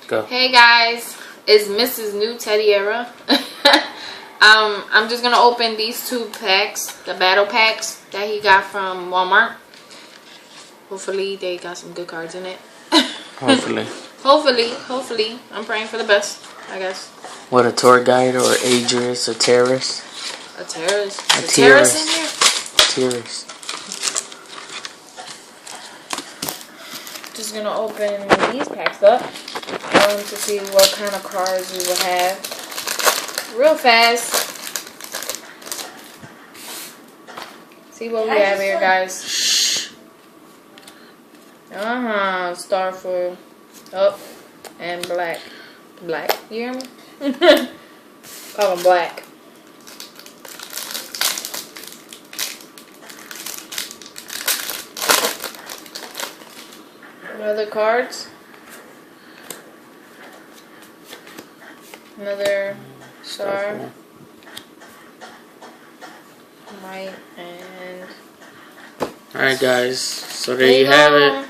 Go. Hey guys, it's Mrs. Newteddyera. I'm just gonna open these two packs, the battle packs that he got from Walmart. Hopefully they got some good cards in it. Hopefully. Hopefully. I'm praying for the best, I guess. What, a tour guide or Adris or terrorist? A terrorist. A terrorist in here? Terrorist. Just gonna open these packs up to see what kind of cards we will have. Real fast. See what we have here, guys. Shh. Starful. Oh, and black. Black. You hear me? Call them black. Other cards. Another star. White and... Alright guys, so there you have it.